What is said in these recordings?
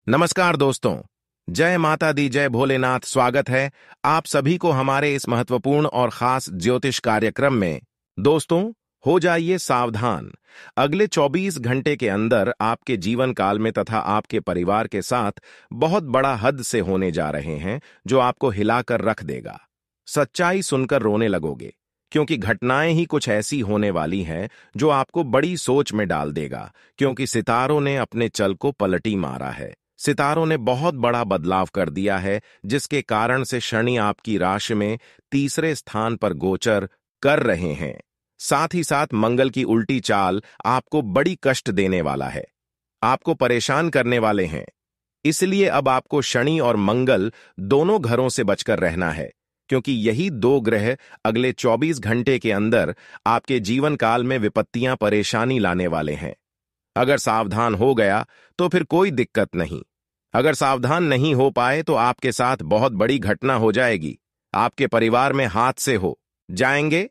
नमस्कार दोस्तों। जय माता दी, जय भोलेनाथ। स्वागत है आप सभी को हमारे इस महत्वपूर्ण और खास ज्योतिष कार्यक्रम में। दोस्तों, हो जाइए सावधान। अगले 24 घंटे के अंदर आपके जीवन काल में तथा आपके परिवार के साथ बहुत बड़ा हद से होने जा रहे हैं, जो आपको हिलाकर रख देगा। सच्चाई सुनकर रोने लगोगे, क्योंकि घटनाएं ही कुछ ऐसी होने वाली हैं जो आपको बड़ी सोच में डाल देगा। क्योंकि सितारों ने अपने चल को पलटी मारा है। सितारों ने बहुत बड़ा बदलाव कर दिया है, जिसके कारण से शनि आपकी राशि में तीसरे स्थान पर गोचर कर रहे हैं। साथ ही साथ मंगल की उल्टी चाल आपको बड़ी कष्ट देने वाला है, आपको परेशान करने वाले हैं। इसलिए अब आपको शनि और मंगल दोनों घरों से बचकर रहना है, क्योंकि यही दो ग्रह अगले 24 घंटे के अंदर आपके जीवन काल में विपत्तियां, परेशानी लाने वाले हैं। अगर सावधान हो गया तो फिर कोई दिक्कत नहीं। अगर सावधान नहीं हो पाए तो आपके साथ बहुत बड़ी घटना हो जाएगी। आपके परिवार में हादसे हो जाएंगे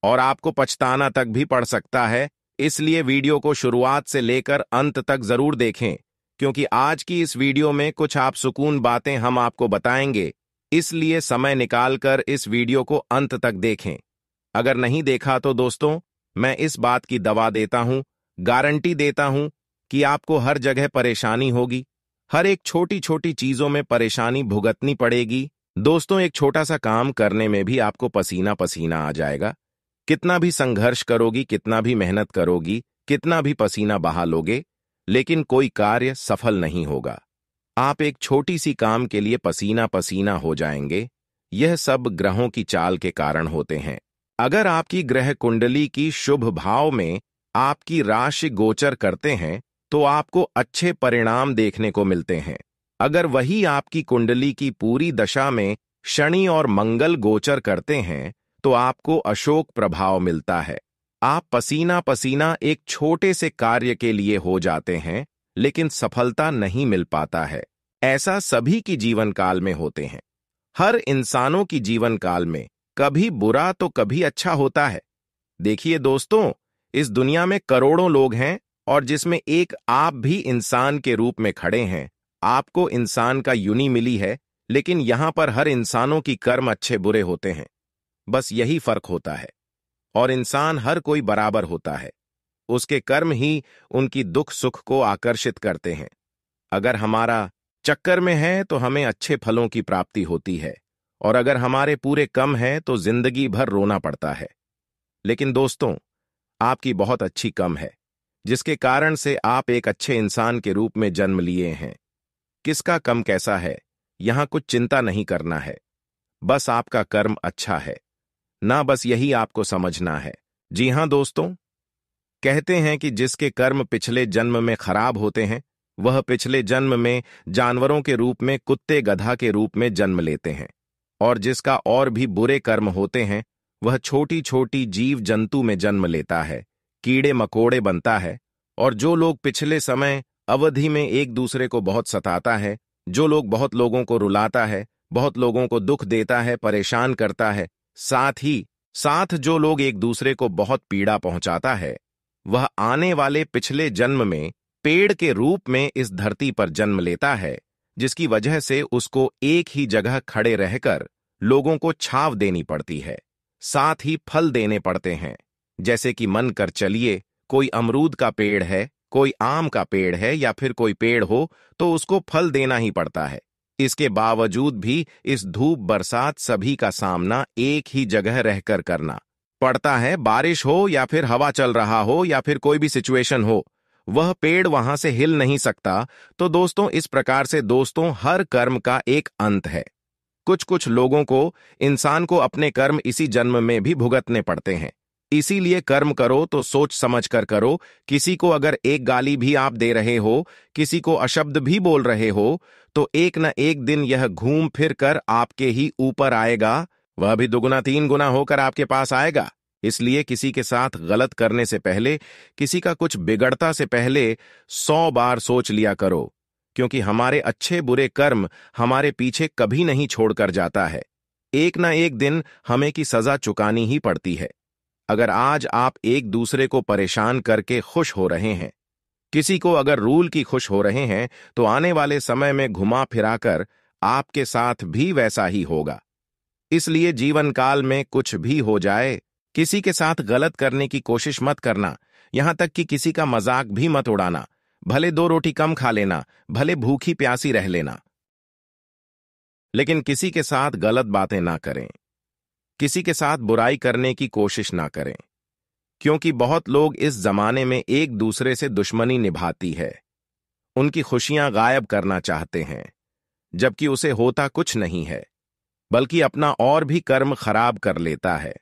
और आपको पछताना तक भी पड़ सकता है। इसलिए वीडियो को शुरुआत से लेकर अंत तक जरूर देखें, क्योंकि आज की इस वीडियो में कुछ आप सुकून बातें हम आपको बताएंगे। इसलिए समय निकालकर इस वीडियो को अंत तक देखें। अगर नहीं देखा तो दोस्तों, मैं इस बात की दवा देता हूं, गारंटी देता हूं कि आपको हर जगह परेशानी होगी, हर एक छोटी छोटी चीजों में परेशानी भुगतनी पड़ेगी। दोस्तों, एक छोटा सा काम करने में भी आपको पसीना पसीना आ जाएगा। कितना भी संघर्ष करोगी, कितना भी मेहनत करोगी, कितना भी पसीना बहा लोगे, लेकिन कोई कार्य सफल नहीं होगा। आप एक छोटी सी काम के लिए पसीना पसीना हो जाएंगे। यह सब ग्रहों की चाल के कारण होते हैं। अगर आपकी ग्रह कुंडली की शुभ भाव में आपकी राशि गोचर करते हैं तो आपको अच्छे परिणाम देखने को मिलते हैं। अगर वही आपकी कुंडली की पूरी दशा में शनि और मंगल गोचर करते हैं तो आपको अशोक प्रभाव मिलता है। आप पसीना पसीना एक छोटे से कार्य के लिए हो जाते हैं, लेकिन सफलता नहीं मिल पाता है। ऐसा सभी की जीवन काल में होते हैं। हर इंसानों की जीवन काल में कभी बुरा तो कभी अच्छा होता है। देखिए दोस्तों, इस दुनिया में करोड़ों लोग हैं और जिसमें एक आप भी इंसान के रूप में खड़े हैं। आपको इंसान का यूनि मिली है, लेकिन यहां पर हर इंसानों की कर्म अच्छे बुरे होते हैं। बस यही फर्क होता है। और इंसान हर कोई बराबर होता है। उसके कर्म ही उनकी दुख सुख को आकर्षित करते हैं। अगर हमारा चक्कर में है तो हमें अच्छे फलों की प्राप्ति होती है, और अगर हमारे पूरे कम है तो जिंदगी भर रोना पड़ता है। लेकिन दोस्तों, आपकी बहुत अच्छी कम है, जिसके कारण से आप एक अच्छे इंसान के रूप में जन्म लिए हैं। किसका कम कैसा है, यहां कुछ चिंता नहीं करना है। बस आपका कर्म अच्छा है ना, बस यही आपको समझना है। जी हां दोस्तों, कहते हैं कि जिसके कर्म पिछले जन्म में खराब होते हैं, वह पिछले जन्म में जानवरों के रूप में, कुत्ते गधा के रूप में जन्म लेते हैं। और जिसका और भी बुरे कर्म होते हैं, वह छोटी छोटी जीव जंतु में जन्म लेता है, कीड़े मकोड़े बनता है। और जो लोग पिछले समय अवधि में एक दूसरे को बहुत सताता है, जो लोग बहुत लोगों को रुलाता है, बहुत लोगों को दुख देता है, परेशान करता है, साथ ही साथ जो लोग एक दूसरे को बहुत पीड़ा पहुंचाता है, वह आने वाले पिछले जन्म में पेड़ के रूप में इस धरती पर जन्म लेता है, जिसकी वजह से उसको एक ही जगह खड़े रहकर लोगों को छाव देनी पड़ती है, साथ ही फल देने पड़ते हैं। जैसे कि मन कर चलिए, कोई अमरूद का पेड़ है, कोई आम का पेड़ है, या फिर कोई पेड़ हो तो उसको फल देना ही पड़ता है। इसके बावजूद भी इस धूप बरसात सभी का सामना एक ही जगह रहकर करना पड़ता है। बारिश हो या फिर हवा चल रहा हो या फिर कोई भी सिचुएशन हो, वह पेड़ वहां से हिल नहीं सकता। तो दोस्तों, इस प्रकार से दोस्तों, हर कर्म का एक अंत है। कुछ कुछ लोगों को, इंसान को अपने कर्म इसी जन्म में भी भुगतने पड़ते हैं। इसीलिए कर्म करो तो सोच समझ कर करो। किसी को अगर एक गाली भी आप दे रहे हो, किसी को अशब्द भी बोल रहे हो, तो एक न एक दिन यह घूम फिर कर आपके ही ऊपर आएगा। वह भी दुगुना तीन गुना होकर आपके पास आएगा। इसलिए किसी के साथ गलत करने से पहले, किसी का कुछ बिगड़ता से पहले 100 बार सोच लिया करो, क्योंकि हमारे अच्छे बुरे कर्म हमारे पीछे कभी नहीं छोड़कर जाता है। एक ना एक दिन हमें की सजा चुकानी ही पड़ती है। अगर आज आप एक दूसरे को परेशान करके खुश हो रहे हैं, किसी को अगर रूल की खुश हो रहे हैं तो आने वाले समय में घुमा फिराकर आपके साथ भी वैसा ही होगा। इसलिए जीवन काल में कुछ भी हो जाए, किसी के साथ गलत करने की कोशिश मत करना, यहां तक कि किसी का मजाक भी मत उड़ाना। भले 2 रोटी कम खा लेना, भले भूखी प्यासी रह लेना, लेकिन किसी के साथ गलत बातें ना करें, किसी के साथ बुराई करने की कोशिश ना करें, क्योंकि बहुत लोग इस जमाने में एक दूसरे से दुश्मनी निभाती है, उनकी खुशियां गायब करना चाहते हैं, जबकि उसे होता कुछ नहीं है, बल्कि अपना और भी कर्म खराब कर लेता है,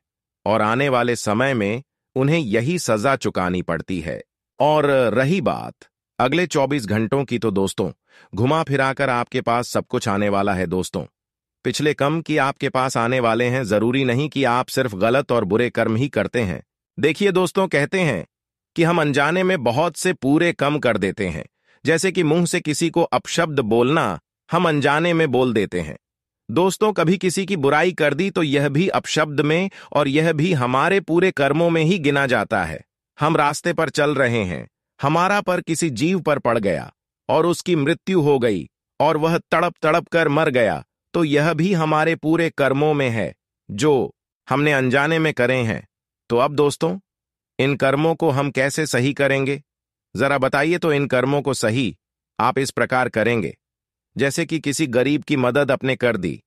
और आने वाले समय में उन्हें यही सजा चुकानी पड़ती है। और रही बात अगले 24 घंटों की, तो दोस्तों घुमा फिराकर आपके पास सब कुछ आने वाला है। दोस्तों पिछले कम की आपके पास आने वाले हैं, जरूरी नहीं कि आप सिर्फ गलत और बुरे कर्म ही करते हैं। देखिए दोस्तों, कहते हैं कि हम अनजाने में बहुत से पूरे कम कर देते हैं, जैसे कि मुंह से किसी को अपशब्द बोलना हम अनजाने में बोल देते हैं। दोस्तों कभी किसी की बुराई कर दी तो यह भी अपशब्द में और यह भी हमारे पूरे कर्मों में ही गिना जाता है। हम रास्ते पर चल रहे हैं, हमारा पर किसी जीव पर पड़ गया और उसकी मृत्यु हो गई और वह तड़प तड़प कर मर गया, तो यह भी हमारे पूरे कर्मों में है जो हमने अनजाने में करे हैं। तो अब दोस्तों इन कर्मों को हम कैसे सही करेंगे, जरा बताइए। तो इन कर्मों को सही आप इस प्रकार करेंगे, जैसे कि किसी गरीब की मदद आपने कर दी,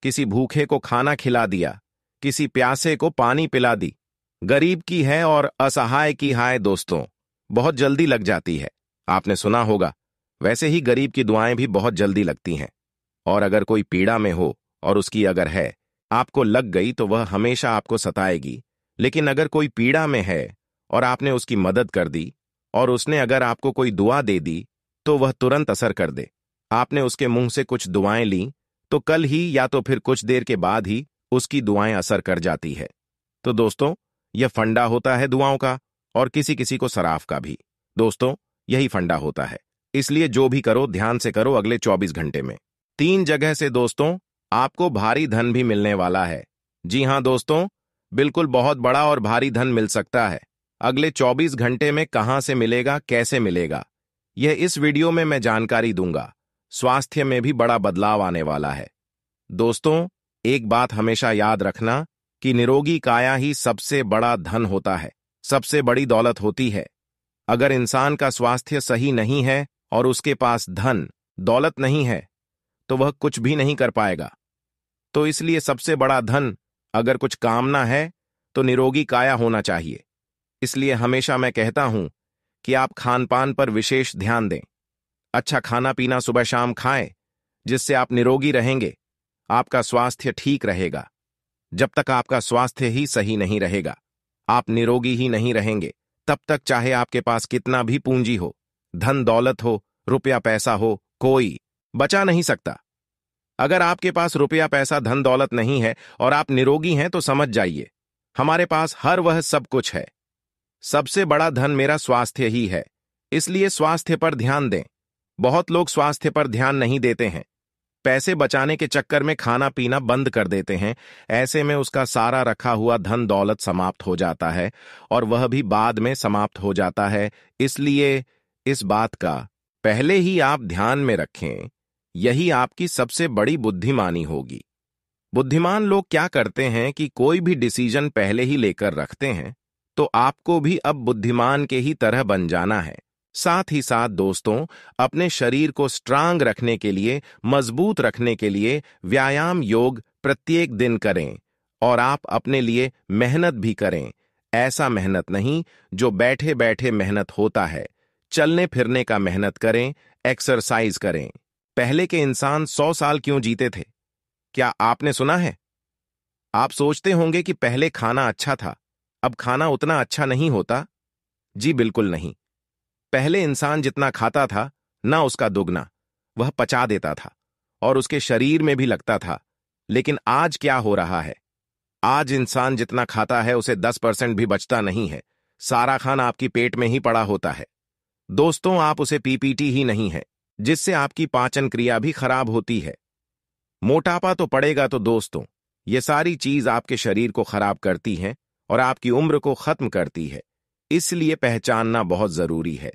किसी भूखे को खाना खिला दिया, किसी प्यासे को पानी पिला दी। गरीब की है और असहाय की हाय दोस्तों बहुत जल्दी लग जाती है, आपने सुना होगा। वैसे ही गरीब की दुआएं भी बहुत जल्दी लगती हैं, और अगर कोई पीड़ा में हो और उसकी अगर है आपको लग गई तो वह हमेशा आपको सताएगी। लेकिन अगर कोई पीड़ा में है और आपने उसकी मदद कर दी और उसने अगर आपको कोई दुआ दे दी तो वह तुरंत असर कर दे। आपने उसके मुंह से कुछ दुआएं ली तो कल ही या तो फिर कुछ देर के बाद ही उसकी दुआएं असर कर जाती है। तो दोस्तों यह फंडा होता है दुआओं का, और किसी किसी को सराफ का भी। दोस्तों यही फंडा होता है, इसलिए जो भी करो ध्यान से करो। अगले 24 घंटे में 3 जगह से दोस्तों आपको भारी धन भी मिलने वाला है। जी हां दोस्तों, बिल्कुल बहुत बड़ा और भारी धन मिल सकता है। अगले 24 घंटे में कहां से मिलेगा, कैसे मिलेगा, यह इस वीडियो में मैं जानकारी दूंगा। स्वास्थ्य में भी बड़ा बदलाव आने वाला है। दोस्तों एक बात हमेशा याद रखना कि निरोगी काया ही सबसे बड़ा धन होता है, सबसे बड़ी दौलत होती है। अगर इंसान का स्वास्थ्य सही नहीं है और उसके पास धन दौलत नहीं है तो वह कुछ भी नहीं कर पाएगा। तो इसलिए सबसे बड़ा धन अगर कुछ कामना है तो निरोगी काया होना चाहिए। इसलिए हमेशा मैं कहता हूं कि आप खान पान पर विशेष ध्यान दें। अच्छा खाना पीना सुबह शाम खाएं, जिससे आप निरोगी रहेंगे, आपका स्वास्थ्य ठीक रहेगा। जब तक आपका स्वास्थ्य ही सही नहीं रहेगा, आप निरोगी ही नहीं रहेंगे, तब तक चाहे आपके पास कितना भी पूंजी हो, धन दौलत हो, रुपया पैसा हो, कोई बचा नहीं सकता। अगर आपके पास रुपया पैसा धन दौलत नहीं है और आप निरोगी हैं तो समझ जाइए हमारे पास हर वह सब कुछ है। सबसे बड़ा धन मेरा स्वास्थ्य ही है, इसलिए स्वास्थ्य पर ध्यान दें। बहुत लोग स्वास्थ्य पर ध्यान नहीं देते हैं, पैसे बचाने के चक्कर में खाना पीना बंद कर देते हैं। ऐसे में उसका सारा रखा हुआ धन दौलत समाप्त हो जाता है, और वह भी बाद में समाप्त हो जाता है। इसलिए इस बात का पहले ही आप ध्यान में रखें, यही आपकी सबसे बड़ी बुद्धिमानी होगी। बुद्धिमान लोग क्या करते हैं कि कोई भी डिसीजन पहले ही लेकर रखते हैं, तो आपको भी अब बुद्धिमान के ही तरह बन जाना है। साथ ही साथ दोस्तों अपने शरीर को स्ट्रांग रखने के लिए, मजबूत रखने के लिए व्यायाम योग प्रत्येक दिन करें, और आप अपने लिए मेहनत भी करें। ऐसा मेहनत नहीं जो बैठे बैठे मेहनत होता है, चलने फिरने का मेहनत करें, एक्सरसाइज करें। पहले के इंसान 100 साल क्यों जीते थे, क्या आपने सुना है? आप सोचते होंगे कि पहले खाना अच्छा था, अब खाना उतना अच्छा नहीं होता। जी बिल्कुल नहीं। पहले इंसान जितना खाता था ना उसका दुगना वह पचा देता था और उसके शरीर में भी लगता था। लेकिन आज क्या हो रहा है, आज इंसान जितना खाता है उसे 10% भी बचता नहीं है। सारा खाना आपकी पेट में ही पड़ा होता है। दोस्तों आप उसे पीपीटी ही नहीं है, जिससे आपकी पाचन क्रिया भी खराब होती है। मोटापा तो पड़ेगा। तो दोस्तों ये सारी चीज आपके शरीर को खराब करती हैं और आपकी उम्र को खत्म करती है, इसलिए पहचानना बहुत जरूरी है।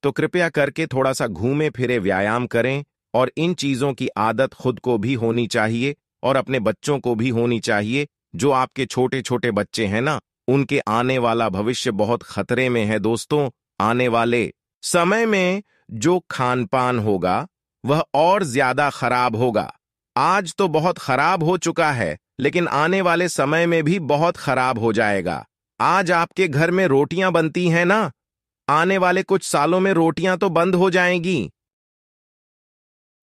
तो कृपया करके थोड़ा सा घूमे फिरे व्यायाम करें, और इन चीजों की आदत खुद को भी होनी चाहिए और अपने बच्चों को भी होनी चाहिए। जो आपके छोटे छोटे बच्चे हैं ना, उनके आने वाला भविष्य बहुत खतरे में है दोस्तों। आने वाले समय में जो खान पान होगा वह और ज्यादा खराब होगा। आज तो बहुत खराब हो चुका है, लेकिन आने वाले समय में भी बहुत खराब हो जाएगा। आज आपके घर में रोटियां बनती हैं ना, आने वाले कुछ सालों में रोटियां तो बंद हो जाएंगी।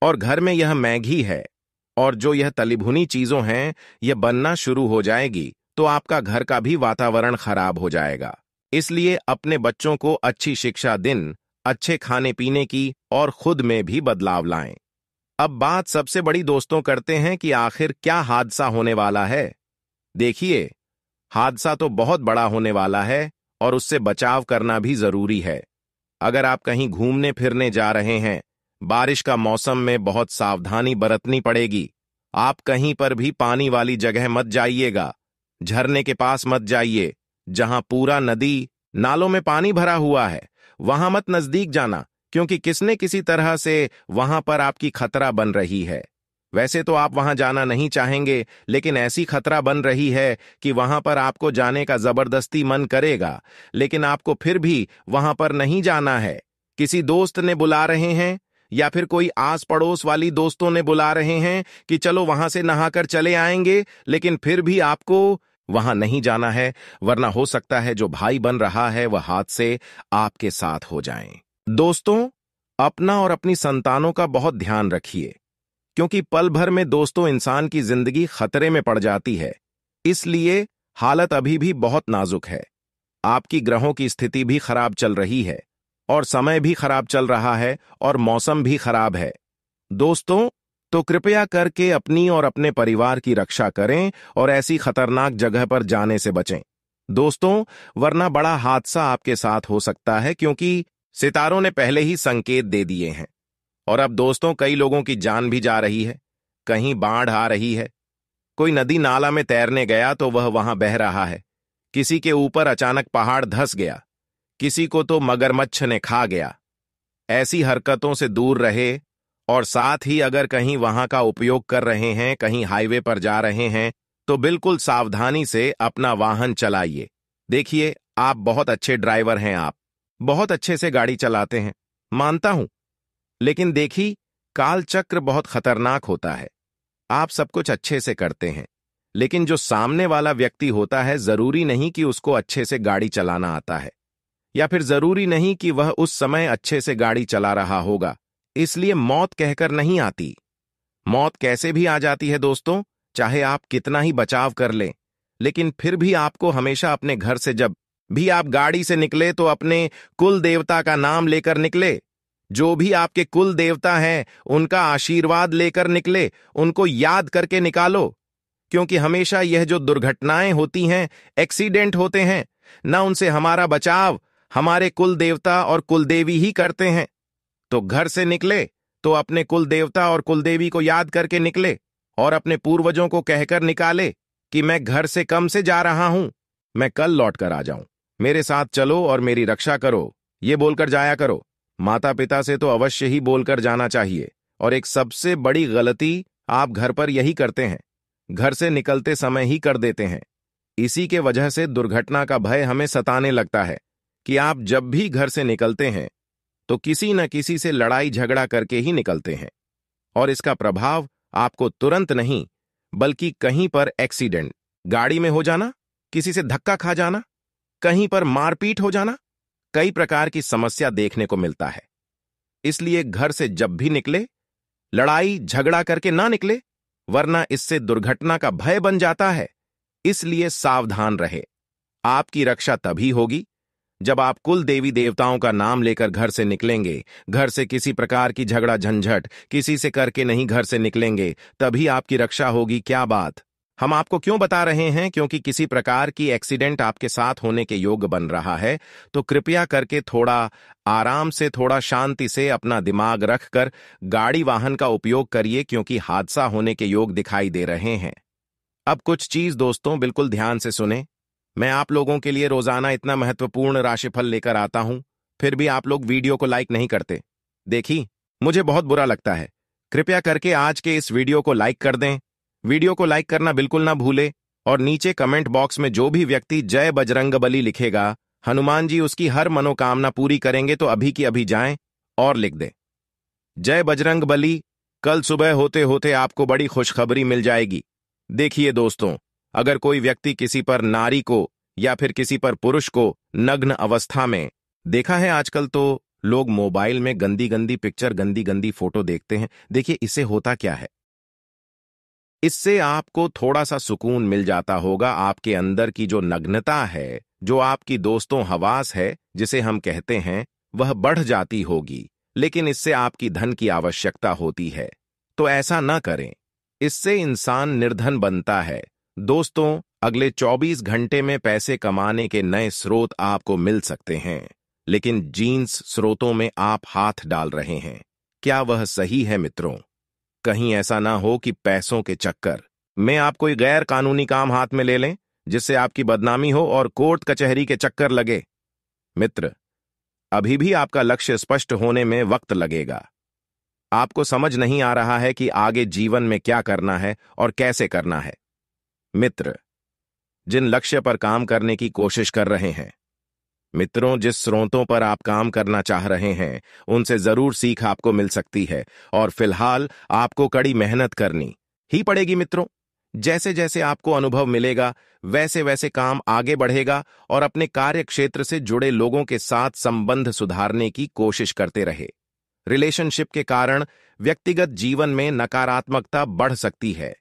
और घर में यह मैगी है और जो यह तली भुनी चीजों हैं, यह बनना शुरू हो जाएगी, तो आपका घर का भी वातावरण खराब हो जाएगा। इसलिए अपने बच्चों को अच्छी शिक्षा दें, अच्छे खाने पीने की, और खुद में भी बदलाव लाएं। अब बात सबसे बड़ी दोस्तों करते हैं कि आखिर क्या हादसा होने वाला है। देखिए, हादसा तो बहुत बड़ा होने वाला है और उससे बचाव करना भी जरूरी है। अगर आप कहीं घूमने फिरने जा रहे हैं, बारिश का मौसम में बहुत सावधानी बरतनी पड़ेगी। आप कहीं पर भी पानी वाली जगह मत जाइएगा, झरने के पास मत जाइए, जहां पूरा नदी नालों में पानी भरा हुआ है वहां मत नजदीक जाना, क्योंकि किसने किसी तरह से वहां पर आपकी खतरा बन रही है। वैसे तो आप वहां जाना नहीं चाहेंगे, लेकिन ऐसी खतरा बन रही है कि वहां पर आपको जाने का जबरदस्ती मन करेगा, लेकिन आपको फिर भी वहां पर नहीं जाना है। किसी दोस्त ने बुला रहे हैं या फिर कोई आस पड़ोस वाली दोस्तों ने बुला रहे हैं कि चलो वहां से नहाकर चले आएंगे, लेकिन फिर भी आपको वहां नहीं जाना है, वरना हो सकता है जो भाई बन रहा है वह हादसे आपके साथ हो जाएं। दोस्तों, अपना और अपनी संतानों का बहुत ध्यान रखिए, क्योंकि पल भर में दोस्तों इंसान की जिंदगी खतरे में पड़ जाती है। इसलिए हालत अभी भी बहुत नाजुक है। आपकी ग्रहों की स्थिति भी खराब चल रही है और समय भी खराब चल रहा है और मौसम भी खराब है। दोस्तों, तो कृपया करके अपनी और अपने परिवार की रक्षा करें और ऐसी खतरनाक जगह पर जाने से बचें दोस्तों, वरना बड़ा हादसा आपके साथ हो सकता है, क्योंकि सितारों ने पहले ही संकेत दे दिए हैं। और अब दोस्तों, कई लोगों की जान भी जा रही है, कहीं बाढ़ आ रही है, कोई नदी नाला में तैरने गया तो वह वहां बह रहा है, किसी के ऊपर अचानक पहाड़ धंस गया, किसी को तो मगरमच्छ ने खा गया। ऐसी हरकतों से दूर रहे, और साथ ही अगर कहीं वहां का उपयोग कर रहे हैं, कहीं हाईवे पर जा रहे हैं, तो बिल्कुल सावधानी से अपना वाहन चलाइए। देखिए, आप बहुत अच्छे ड्राइवर हैं, आप बहुत अच्छे से गाड़ी चलाते हैं, मानता हूं, लेकिन देखिए, काल चक्र बहुत खतरनाक होता है। आप सब कुछ अच्छे से करते हैं, लेकिन जो सामने वाला व्यक्ति होता है, जरूरी नहीं कि उसको अच्छे से गाड़ी चलाना आता है, या फिर जरूरी नहीं कि वह उस समय अच्छे से गाड़ी चला रहा होगा। इसलिए मौत कहकर नहीं आती। मौत कैसे भी आ जाती है दोस्तों, चाहे आप कितना ही बचाव कर लें, लेकिन फिर भी आपको हमेशा अपने घर से जब भी आप गाड़ी से निकले तो अपने कुल देवता का नाम लेकर निकले। जो भी आपके कुल देवता हैं, उनका आशीर्वाद लेकर निकले, उनको याद करके निकालो, क्योंकि हमेशा यह जो दुर्घटनाएं होती हैं, एक्सीडेंट होते हैं ना, उनसे हमारा बचाव हमारे कुल देवता और कुलदेवी ही करते हैं। तो घर से निकले तो अपने कुल देवता और कुलदेवी को याद करके निकले, और अपने पूर्वजों को कहकर निकाले कि मैं घर से कम से जा रहा हूं, मैं कल लौट कर आ जाऊं, मेरे साथ चलो और मेरी रक्षा करो, ये बोलकर जाया करो। माता पिता से तो अवश्य ही बोलकर जाना चाहिए। और एक सबसे बड़ी गलती आप घर पर यही करते हैं, घर से निकलते समय ही कर देते हैं। इसी के वजह से दुर्घटना का भय हमें सताने लगता है कि आप जब भी घर से निकलते हैं तो किसी न किसी से लड़ाई झगड़ा करके ही निकलते हैं, और इसका प्रभाव आपको तुरंत नहीं, बल्कि कहीं पर एक्सीडेंट, गाड़ी में हो जाना, किसी से धक्का खा जाना, कहीं पर मारपीट हो जाना, कई प्रकार की समस्या देखने को मिलता है। इसलिए घर से जब भी निकले, लड़ाई झगड़ा करके ना निकले, वरना इससे दुर्घटना का भय बन जाता है। इसलिए सावधान रहे। आपकी रक्षा तभी होगी जब आप कुल देवी देवताओं का नाम लेकर घर से निकलेंगे। घर से किसी प्रकार की झगड़ा झंझट किसी से करके नहीं घर से निकलेंगे, तभी आपकी रक्षा होगी। क्या बात हम आपको क्यों बता रहे हैं? क्योंकि किसी प्रकार की एक्सीडेंट आपके साथ होने के योग बन रहा है, तो कृपया करके थोड़ा आराम से, थोड़ा शांति से अपना दिमाग रखकर गाड़ी वाहन का उपयोग करिए, क्योंकि हादसा होने के योग दिखाई दे रहे हैं। अब कुछ चीज दोस्तों बिल्कुल ध्यान से सुने। मैं आप लोगों के लिए रोजाना इतना महत्वपूर्ण राशिफल लेकर आता हूं, फिर भी आप लोग वीडियो को लाइक नहीं करते। देखी, मुझे बहुत बुरा लगता है। कृपया करके आज के इस वीडियो को लाइक कर दें। वीडियो को लाइक करना बिल्कुल ना भूले और नीचे कमेंट बॉक्स में जो भी व्यक्ति जय बजरंगबली लिखेगा, हनुमान जी उसकी हर मनोकामना पूरी करेंगे, तो अभी की अभी जाएं और लिख दें जय बजरंगबली। कल सुबह होते होते आपको बड़ी खुशखबरी मिल जाएगी। देखिए दोस्तों, अगर कोई व्यक्ति किसी पर नारी को या फिर किसी पर पुरुष को नग्न अवस्था में देखा है, आजकल तो लोग मोबाइल में गंदी गंदी पिक्चर, गंदी गंदी फोटो देखते हैं। देखिए इससे होता क्या है, इससे आपको थोड़ा सा सुकून मिल जाता होगा। आपके अंदर की जो नग्नता है, जो आपकी दोस्तों हवास है जिसे हम कहते हैं, वह बढ़ जाती होगी। लेकिन इससे आपकी धन की आवश्यकता होती है, तो ऐसा न करें। इससे इंसान निर्धन बनता है। दोस्तों, अगले 24 घंटे में पैसे कमाने के नए स्रोत आपको मिल सकते हैं, लेकिन जीन्स स्रोतों में आप हाथ डाल रहे हैं। क्या वह सही है मित्रों? कहीं ऐसा ना हो कि पैसों के चक्कर में आप कोई गैर कानूनी काम हाथ में ले लें, जिससे आपकी बदनामी हो और कोर्ट कचहरी के चक्कर लगे। मित्र, अभी भी आपका लक्ष्य स्पष्ट होने में वक्त लगेगा। आपको समझ नहीं आ रहा है कि आगे जीवन में क्या करना है और कैसे करना है। मित्र, जिन लक्ष्य पर काम करने की कोशिश कर रहे हैं, मित्रों, जिस स्रोतों पर आप काम करना चाह रहे हैं, उनसे जरूर सीख आपको मिल सकती है और फिलहाल आपको कड़ी मेहनत करनी ही पड़ेगी। मित्रों, जैसे जैसे आपको अनुभव मिलेगा, वैसे वैसे काम आगे बढ़ेगा और अपने कार्य क्षेत्र से जुड़े लोगों के साथ संबंध सुधारने की कोशिश करते रहे। रिलेशनशिप के कारण व्यक्तिगत जीवन में नकारात्मकता बढ़ सकती है,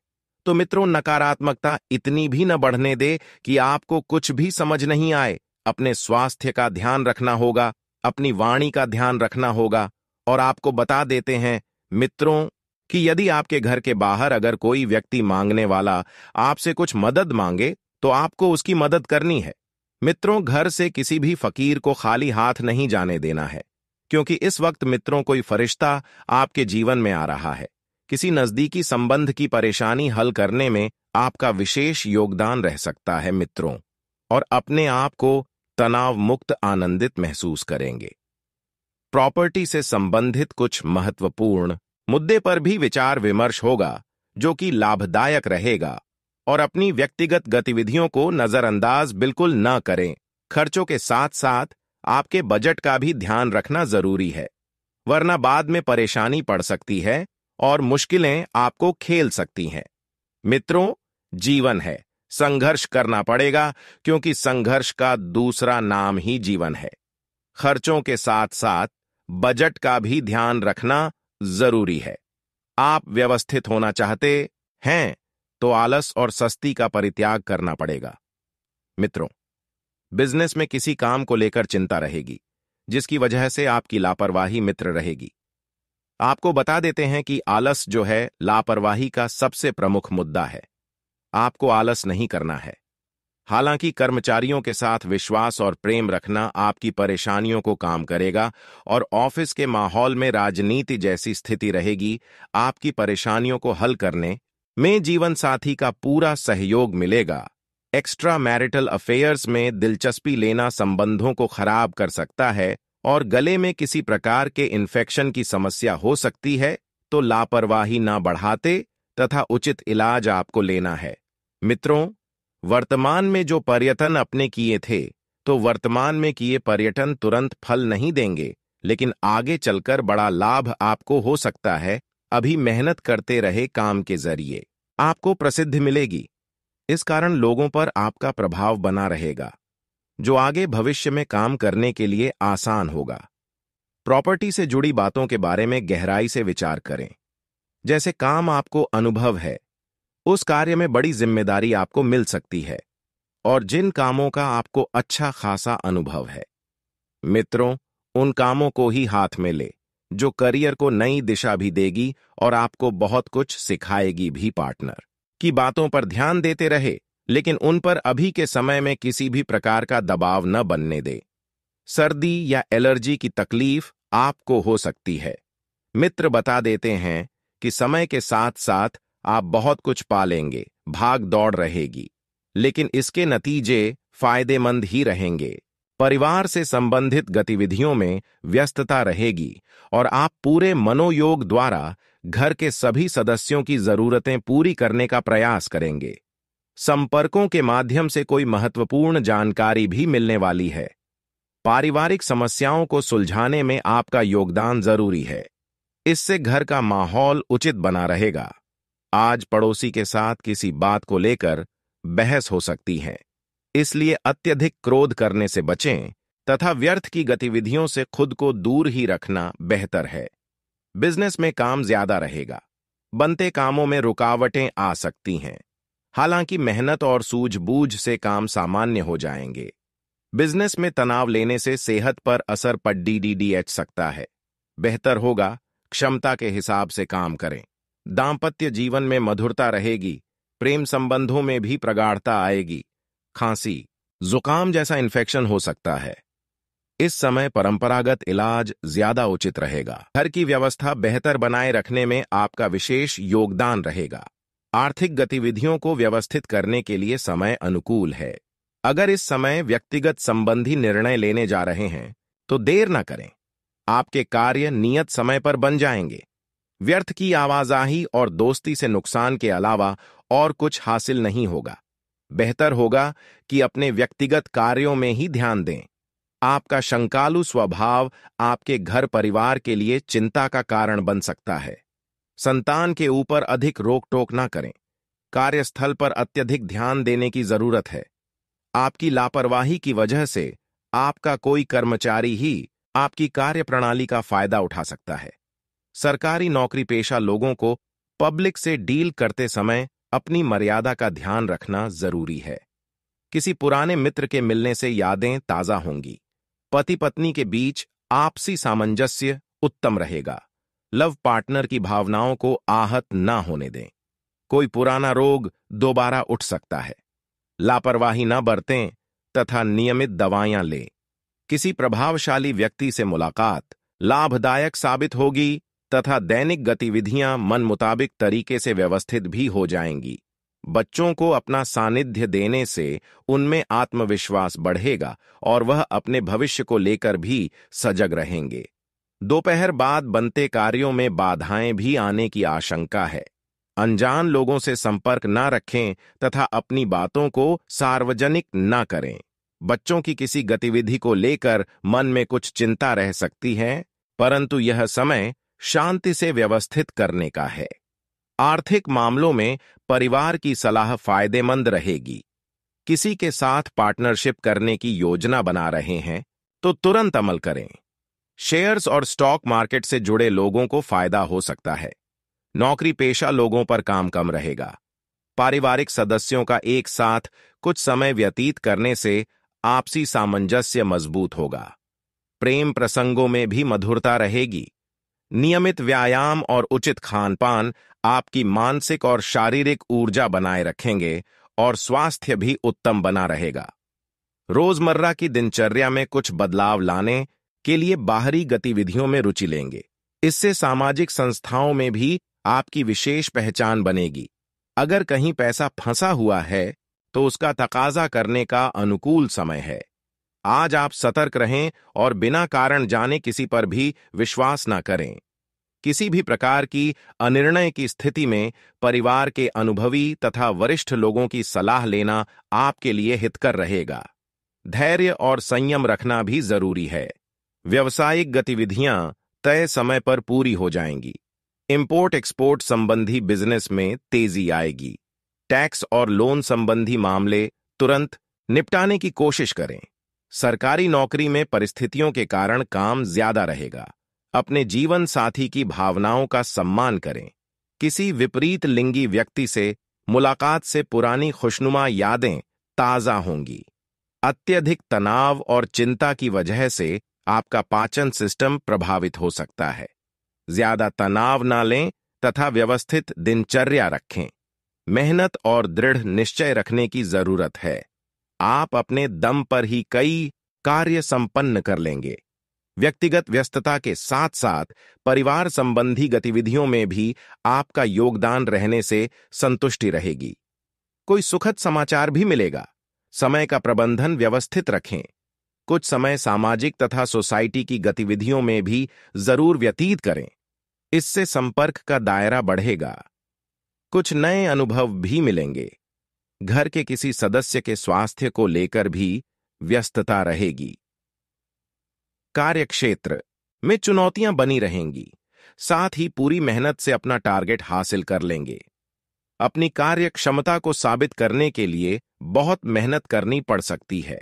तो मित्रों, नकारात्मकता इतनी भी न बढ़ने दे कि आपको कुछ भी समझ नहीं आए। अपने स्वास्थ्य का ध्यान रखना होगा, अपनी वाणी का ध्यान रखना होगा। और आपको बता देते हैं मित्रों कि यदि आपके घर के बाहर अगर कोई व्यक्ति मांगने वाला आपसे कुछ मदद मांगे, तो आपको उसकी मदद करनी है। मित्रों, घर से किसी भी फकीर को खाली हाथ नहीं जाने देना है, क्योंकि इस वक्त मित्रों कोई फरिश्ता आपके जीवन में आ रहा है। किसी नजदीकी संबंध की परेशानी हल करने में आपका विशेष योगदान रह सकता है मित्रों, और अपने आप को तनाव मुक्त आनंदित महसूस करेंगे। प्रॉपर्टी से संबंधित कुछ महत्वपूर्ण मुद्दे पर भी विचार विमर्श होगा, जो कि लाभदायक रहेगा। और अपनी व्यक्तिगत गतिविधियों को नजरअंदाज बिल्कुल न करें। खर्चों के साथ साथ आपके बजट का भी ध्यान रखना जरूरी है, वरना बाद में परेशानी पड़ सकती है और मुश्किलें आपको खेल सकती हैं। मित्रों, जीवन है, संघर्ष करना पड़ेगा, क्योंकि संघर्ष का दूसरा नाम ही जीवन है। खर्चों के साथ साथ बजट का भी ध्यान रखना जरूरी है। आप व्यवस्थित होना चाहते हैं तो आलस और सस्ती का परित्याग करना पड़ेगा। मित्रों, बिजनेस में किसी काम को लेकर चिंता रहेगी, जिसकी वजह से आपकी लापरवाही मित्र रहेगी। आपको बता देते हैं कि आलस जो है, लापरवाही का सबसे प्रमुख मुद्दा है। आपको आलस नहीं करना है। हालांकि कर्मचारियों के साथ विश्वास और प्रेम रखना आपकी परेशानियों को काम करेगा, और ऑफिस के माहौल में राजनीति जैसी स्थिति रहेगी। आपकी परेशानियों को हल करने में जीवन साथी का पूरा सहयोग मिलेगा। एक्स्ट्रा मैरिटल अफेयर्स में दिलचस्पी लेना संबंधों को खराब कर सकता है और गले में किसी प्रकार के इन्फेक्शन की समस्या हो सकती है, तो लापरवाही ना बढ़ाते तथा उचित इलाज आपको लेना है। मित्रों, वर्तमान में जो पर्यटन अपने किए थे, तो वर्तमान में किए पर्यटन तुरंत फल नहीं देंगे, लेकिन आगे चलकर बड़ा लाभ आपको हो सकता है। अभी मेहनत करते रहे काम के जरिए आपको प्रसिद्धि मिलेगी। इस कारण लोगों पर आपका प्रभाव बना रहेगा, जो आगे भविष्य में काम करने के लिए आसान होगा। प्रॉपर्टी से जुड़ी बातों के बारे में गहराई से विचार करें। जैसे काम आपको अनुभव है, उस कार्य में बड़ी जिम्मेदारी आपको मिल सकती है, और जिन कामों का आपको अच्छा खासा अनुभव है, मित्रों, उन कामों को ही हाथ में ले, जो करियर को नई दिशा भी देगी और आपको बहुत कुछ सिखाएगी भी। पार्टनर की बातों पर ध्यान देते रहे, लेकिन उन पर अभी के समय में किसी भी प्रकार का दबाव न बनने दे। सर्दी या एलर्जी की तकलीफ आपको हो सकती है। मित्र बता देते हैं कि समय के साथ साथ आप बहुत कुछ पा लेंगे, भाग दौड़ रहेगी, लेकिन इसके नतीजे फायदेमंद ही रहेंगे। परिवार से संबंधित गतिविधियों में व्यस्तता रहेगी और आप पूरे मनोयोग द्वारा घर के सभी सदस्यों की जरूरतें पूरी करने का प्रयास करेंगे। संपर्कों के माध्यम से कोई महत्वपूर्ण जानकारी भी मिलने वाली है। पारिवारिक समस्याओं को सुलझाने में आपका योगदान जरूरी है। इससे घर का माहौल उचित बना रहेगा। आज पड़ोसी के साथ किसी बात को लेकर बहस हो सकती है, इसलिए अत्यधिक क्रोध करने से बचें तथा व्यर्थ की गतिविधियों से खुद को दूर ही रखना बेहतर है। बिजनेस में काम ज्यादा रहेगा। बनते कामों में रुकावटें आ सकती हैं। हालांकि मेहनत और सूझबूझ से काम सामान्य हो जाएंगे। बिजनेस में तनाव लेने से सेहत पर असर पड़ सकता है। बेहतर होगा क्षमता के हिसाब से काम करें। दांपत्य जीवन में मधुरता रहेगी। प्रेम संबंधों में भी प्रगाढ़ता आएगी। खांसी, जुकाम जैसा इन्फेक्शन हो सकता है। इस समय परंपरागत इलाज ज्यादा उचित रहेगा। घर की व्यवस्था बेहतर बनाए रखने में आपका विशेष योगदान रहेगा। आर्थिक गतिविधियों को व्यवस्थित करने के लिए समय अनुकूल है। अगर इस समय व्यक्तिगत संबंधी निर्णय लेने जा रहे हैं तो देर न करें। आपके कार्य नियत समय पर बन जाएंगे। व्यर्थ की आवाजाही और दोस्ती से नुकसान के अलावा और कुछ हासिल नहीं होगा। बेहतर होगा कि अपने व्यक्तिगत कार्यों में ही ध्यान दें। आपका शंकालु स्वभाव आपके घर परिवार के लिए चिंता का कारण बन सकता है। संतान के ऊपर अधिक रोक टोक ना करें। कार्यस्थल पर अत्यधिक ध्यान देने की जरूरत है। आपकी लापरवाही की वजह से आपका कोई कर्मचारी ही आपकी कार्यप्रणाली का फायदा उठा सकता है। सरकारी नौकरी पेशा लोगों को पब्लिक से डील करते समय अपनी मर्यादा का ध्यान रखना जरूरी है। किसी पुराने मित्र के मिलने से यादें ताजा होंगी। पति पत्नी के बीच आपसी सामंजस्य उत्तम रहेगा। लव पार्टनर की भावनाओं को आहत ना होने दें। कोई पुराना रोग दोबारा उठ सकता है। लापरवाही न बरतें तथा नियमित दवाएं लें। किसी प्रभावशाली व्यक्ति से मुलाकात लाभदायक साबित होगी तथा दैनिक गतिविधियां मन मुताबिक तरीके से व्यवस्थित भी हो जाएंगी। बच्चों को अपना सानिध्य देने से उनमें आत्मविश्वास बढ़ेगा और वह अपने भविष्य को लेकर भी सजग रहेंगे। दोपहर बाद बनते कार्यों में बाधाएं भी आने की आशंका है। अनजान लोगों से संपर्क न रखें तथा अपनी बातों को सार्वजनिक न करें। बच्चों की किसी गतिविधि को लेकर मन में कुछ चिंता रह सकती है, परंतु यह समय शांति से व्यवस्थित करने का है। आर्थिक मामलों में परिवार की सलाह फायदेमंद रहेगी। किसी के साथ पार्टनरशिप करने की योजना बना रहे हैं तो तुरंत अमल करें। शेयर्स और स्टॉक मार्केट से जुड़े लोगों को फायदा हो सकता है। नौकरी पेशा लोगों पर काम कम रहेगा। पारिवारिक सदस्यों का एक साथ कुछ समय व्यतीत करने से आपसी सामंजस्य मजबूत होगा। प्रेम प्रसंगों में भी मधुरता रहेगी। नियमित व्यायाम और उचित खानपान आपकी मानसिक और शारीरिक ऊर्जा बनाए रखेंगे और स्वास्थ्य भी उत्तम बना रहेगा। रोजमर्रा की दिनचर्या में कुछ बदलाव लाने के लिए बाहरी गतिविधियों में रुचि लेंगे। इससे सामाजिक संस्थाओं में भी आपकी विशेष पहचान बनेगी। अगर कहीं पैसा फंसा हुआ है तो उसका तकाजा करने का अनुकूल समय है। आज आप सतर्क रहें और बिना कारण जाने किसी पर भी विश्वास न करें। किसी भी प्रकार की अनिर्णय की स्थिति में परिवार के अनुभवी तथा वरिष्ठ लोगों की सलाह लेना आपके लिए हितकर रहेगा। धैर्य और संयम रखना भी जरूरी है। व्यावसायिक गतिविधियां तय समय पर पूरी हो जाएंगी। इंपोर्ट एक्सपोर्ट संबंधी बिजनेस में तेजी आएगी। टैक्स और लोन संबंधी मामले तुरंत निपटाने की कोशिश करें। सरकारी नौकरी में परिस्थितियों के कारण काम ज्यादा रहेगा। अपने जीवन साथी की भावनाओं का सम्मान करें। किसी विपरीत लिंगी व्यक्ति से मुलाकात से पुरानी खुशनुमा यादें ताजा होंगी। अत्यधिक तनाव और चिंता की वजह से आपका पाचन सिस्टम प्रभावित हो सकता है। ज्यादा तनाव न लें तथा व्यवस्थित दिनचर्या रखें। मेहनत और दृढ़ निश्चय रखने की जरूरत है। आप अपने दम पर ही कई कार्य संपन्न कर लेंगे। व्यक्तिगत व्यस्तता के साथ साथ परिवार संबंधी गतिविधियों में भी आपका योगदान रहने से संतुष्टि रहेगी। कोई सुखद समाचार भी मिलेगा। समय का प्रबंधन व्यवस्थित रखें। कुछ समय सामाजिक तथा सोसाइटी की गतिविधियों में भी जरूर व्यतीत करें। इससे संपर्क का दायरा बढ़ेगा। कुछ नए अनुभव भी मिलेंगे। घर के किसी सदस्य के स्वास्थ्य को लेकर भी व्यस्तता रहेगी। कार्यक्षेत्र में चुनौतियां बनी रहेंगी, साथ ही पूरी मेहनत से अपना टारगेट हासिल कर लेंगे। अपनी कार्य क्षमता को साबित करने के लिए बहुत मेहनत करनी पड़ सकती है।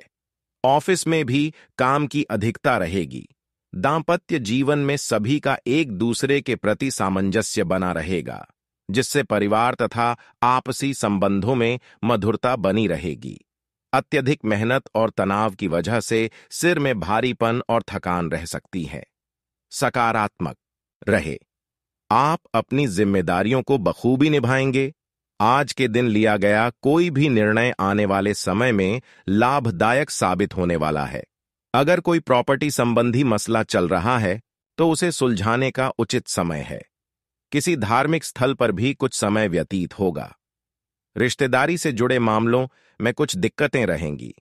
ऑफिस में भी काम की अधिकता रहेगी। दांपत्य जीवन में सभी का एक दूसरे के प्रति सामंजस्य बना रहेगा, जिससे परिवार तथा आपसी संबंधों में मधुरता बनी रहेगी। अत्यधिक मेहनत और तनाव की वजह से सिर में भारीपन और थकान रह सकती है। सकारात्मक रहे। आप अपनी जिम्मेदारियों को बखूबी निभाएंगे। आज के दिन लिया गया कोई भी निर्णय आने वाले समय में लाभदायक साबित होने वाला है। अगर कोई प्रॉपर्टी संबंधी मसला चल रहा है तो उसे सुलझाने का उचित समय है। किसी धार्मिक स्थल पर भी कुछ समय व्यतीत होगा। रिश्तेदारी से जुड़े मामलों में कुछ दिक्कतें रहेंगी।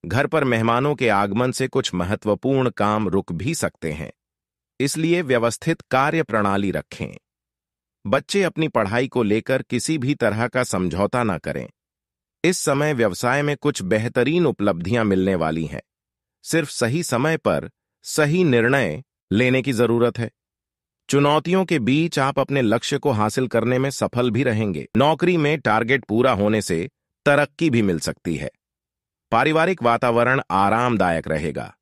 घर पर मेहमानों के आगमन से कुछ महत्वपूर्ण काम रुक भी सकते हैं, इसलिए व्यवस्थित कार्य प्रणाली रखें। बच्चे अपनी पढ़ाई को लेकर किसी भी तरह का समझौता न करें। इस समय व्यवसाय में कुछ बेहतरीन उपलब्धियां मिलने वाली हैं। सिर्फ सही समय पर सही निर्णय लेने की जरूरत है। चुनौतियों के बीच आप अपने लक्ष्य को हासिल करने में सफल भी रहेंगे। नौकरी में टारगेट पूरा होने से तरक्की भी मिल सकती है। पारिवारिक वातावरण आरामदायक रहेगा।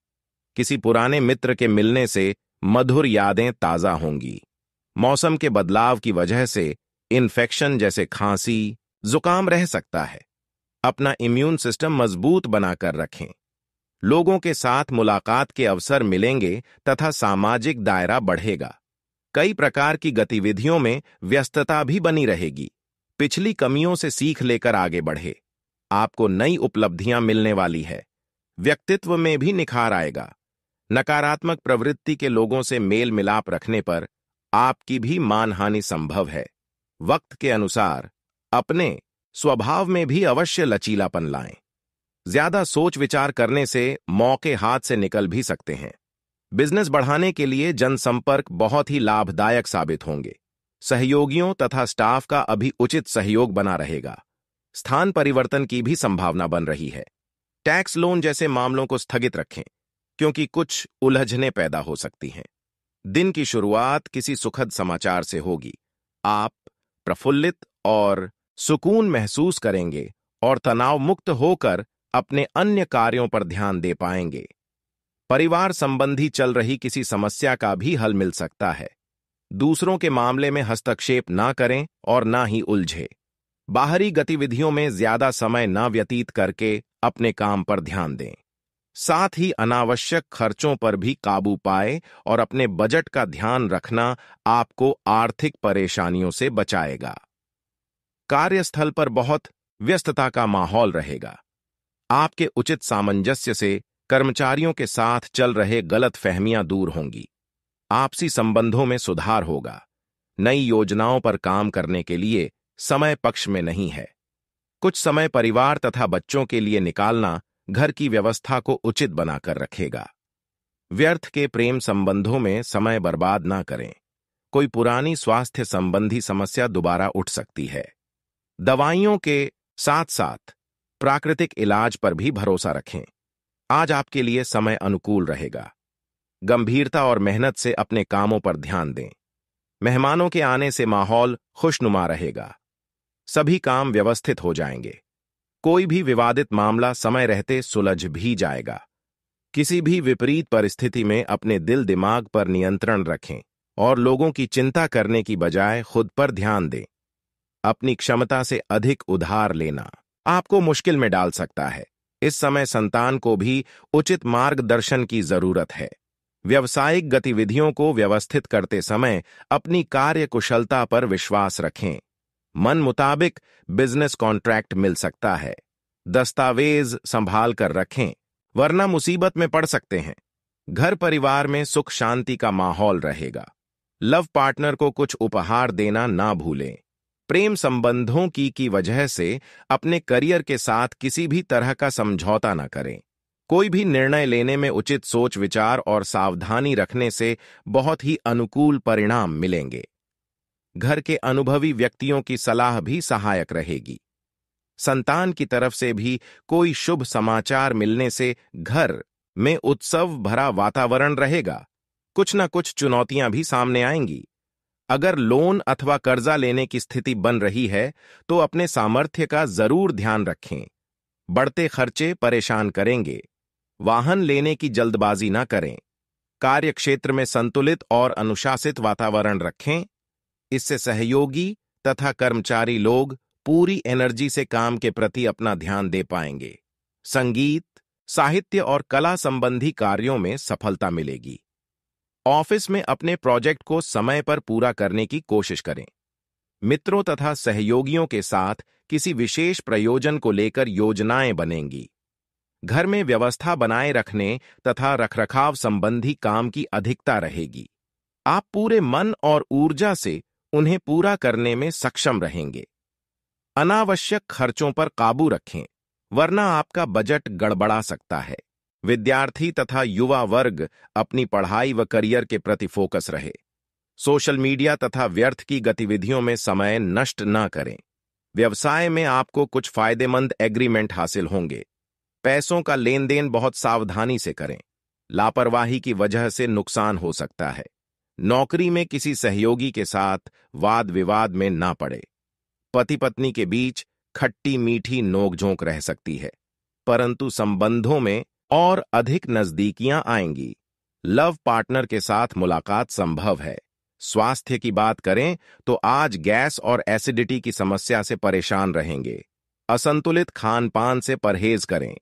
किसी पुराने मित्र के मिलने से मधुर यादें ताजा होंगी। मौसम के बदलाव की वजह से इन्फेक्शन जैसे खांसी, जुकाम रह सकता है। अपना इम्यून सिस्टम मजबूत बनाकर रखें। लोगों के साथ मुलाकात के अवसर मिलेंगे तथा सामाजिक दायरा बढ़ेगा। कई प्रकार की गतिविधियों में व्यस्तता भी बनी रहेगी। पिछली कमियों से सीख लेकर आगे बढ़े। आपको नई उपलब्धियां मिलने वाली है। व्यक्तित्व में भी निखार आएगा। नकारात्मक प्रवृत्ति के लोगों से मेल मिलाप रखने पर आपकी भी मानहानि संभव है। वक्त के अनुसार अपने स्वभाव में भी अवश्य लचीलापन लाएं। ज्यादा सोच विचार करने से मौके हाथ से निकल भी सकते हैं। बिजनेस बढ़ाने के लिए जनसंपर्क बहुत ही लाभदायक साबित होंगे। सहयोगियों तथा स्टाफ का अभी उचित सहयोग बना रहेगा। स्थान परिवर्तन की भी संभावना बन रही है। टैक्स लोन जैसे मामलों को स्थगित रखें, क्योंकि कुछ उलझनें पैदा हो सकती हैं। दिन की शुरुआत किसी सुखद समाचार से होगी। आप प्रफुल्लित और सुकून महसूस करेंगे और तनाव मुक्त होकर अपने अन्य कार्यों पर ध्यान दे पाएंगे। परिवार संबंधी चल रही किसी समस्या का भी हल मिल सकता है। दूसरों के मामले में हस्तक्षेप ना करें और ना ही उलझे। बाहरी गतिविधियों में ज्यादा समय ना व्यतीत करके अपने काम पर ध्यान दें। साथ ही अनावश्यक खर्चों पर भी काबू पाए और अपने बजट का ध्यान रखना आपको आर्थिक परेशानियों से बचाएगा। कार्यस्थल पर बहुत व्यस्तता का माहौल रहेगा। आपके उचित सामंजस्य से कर्मचारियों के साथ चल रहे गलतफहमियां दूर होंगी। आपसी संबंधों में सुधार होगा। नई योजनाओं पर काम करने के लिए समय पक्ष में नहीं है। कुछ समय परिवार तथा बच्चों के लिए निकालना घर की व्यवस्था को उचित बनाकर रखेगा। व्यर्थ के प्रेम संबंधों में समय बर्बाद ना करें। कोई पुरानी स्वास्थ्य संबंधी समस्या दोबारा उठ सकती है। दवाइयों के साथ साथ प्राकृतिक इलाज पर भी भरोसा रखें। आज आपके लिए समय अनुकूल रहेगा। गंभीरता और मेहनत से अपने कामों पर ध्यान दें। मेहमानों के आने से माहौल खुशनुमा रहेगा। सभी काम व्यवस्थित हो जाएंगे। कोई भी विवादित मामला समय रहते सुलझ भी जाएगा। किसी भी विपरीत परिस्थिति में अपने दिल दिमाग पर नियंत्रण रखें और लोगों की चिंता करने की बजाय खुद पर ध्यान दें। अपनी क्षमता से अधिक उधार लेना आपको मुश्किल में डाल सकता है। इस समय संतान को भी उचित मार्गदर्शन की जरूरत है। व्यावसायिक गतिविधियों को व्यवस्थित करते समय अपनी कार्य कुशलता पर विश्वास रखें। मन मुताबिक बिजनेस कॉन्ट्रैक्ट मिल सकता है। दस्तावेज संभाल कर रखें, वरना मुसीबत में पड़ सकते हैं। घर परिवार में सुख शांति का माहौल रहेगा। लव पार्टनर को कुछ उपहार देना ना भूलें। प्रेम संबंधों की वजह से अपने करियर के साथ किसी भी तरह का समझौता न करें। कोई भी निर्णय लेने में उचित सोच विचार और सावधानी रखने से बहुत ही अनुकूल परिणाम मिलेंगे। घर के अनुभवी व्यक्तियों की सलाह भी सहायक रहेगी। संतान की तरफ से भी कोई शुभ समाचार मिलने से घर में उत्सव भरा वातावरण रहेगा। कुछ न कुछ चुनौतियां भी सामने आएंगी। अगर लोन अथवा कर्जा लेने की स्थिति बन रही है तो अपने सामर्थ्य का जरूर ध्यान रखें। बढ़ते खर्चे परेशान करेंगे। वाहन लेने की जल्दबाजी न करें। कार्यक्षेत्र में संतुलित और अनुशासित वातावरण रखें। इससे सहयोगी तथा कर्मचारी लोग पूरी एनर्जी से काम के प्रति अपना ध्यान दे पाएंगे। संगीत, साहित्य और कला संबंधी कार्यों में सफलता मिलेगी। ऑफिस में अपने प्रोजेक्ट को समय पर पूरा करने की कोशिश करें। मित्रों तथा सहयोगियों के साथ किसी विशेष प्रयोजन को लेकर योजनाएं बनेंगी। घर में व्यवस्था बनाए रखने तथा रखरखाव संबंधी काम की अधिकता रहेगी। आप पूरे मन और ऊर्जा से उन्हें पूरा करने में सक्षम रहेंगे। अनावश्यक खर्चों पर काबू रखें, वरना आपका बजट गड़बड़ा सकता है। विद्यार्थी तथा युवा वर्ग अपनी पढ़ाई व करियर के प्रति फोकस रहे। सोशल मीडिया तथा व्यर्थ की गतिविधियों में समय नष्ट न करें। व्यवसाय में आपको कुछ फायदेमंद एग्रीमेंट हासिल होंगे। पैसों का लेन देन बहुत सावधानी से करें। लापरवाही की वजह से नुकसान हो सकता है। नौकरी में किसी सहयोगी के साथ वाद विवाद में ना पड़े। पति पत्नी के बीच खट्टी मीठी नोकझोंक रह सकती है, परंतु संबंधों में और अधिक नजदीकियां आएंगी। लव पार्टनर के साथ मुलाकात संभव है। स्वास्थ्य की बात करें तो आज गैस और एसिडिटी की समस्या से परेशान रहेंगे। असंतुलित खान पान से परहेज करें।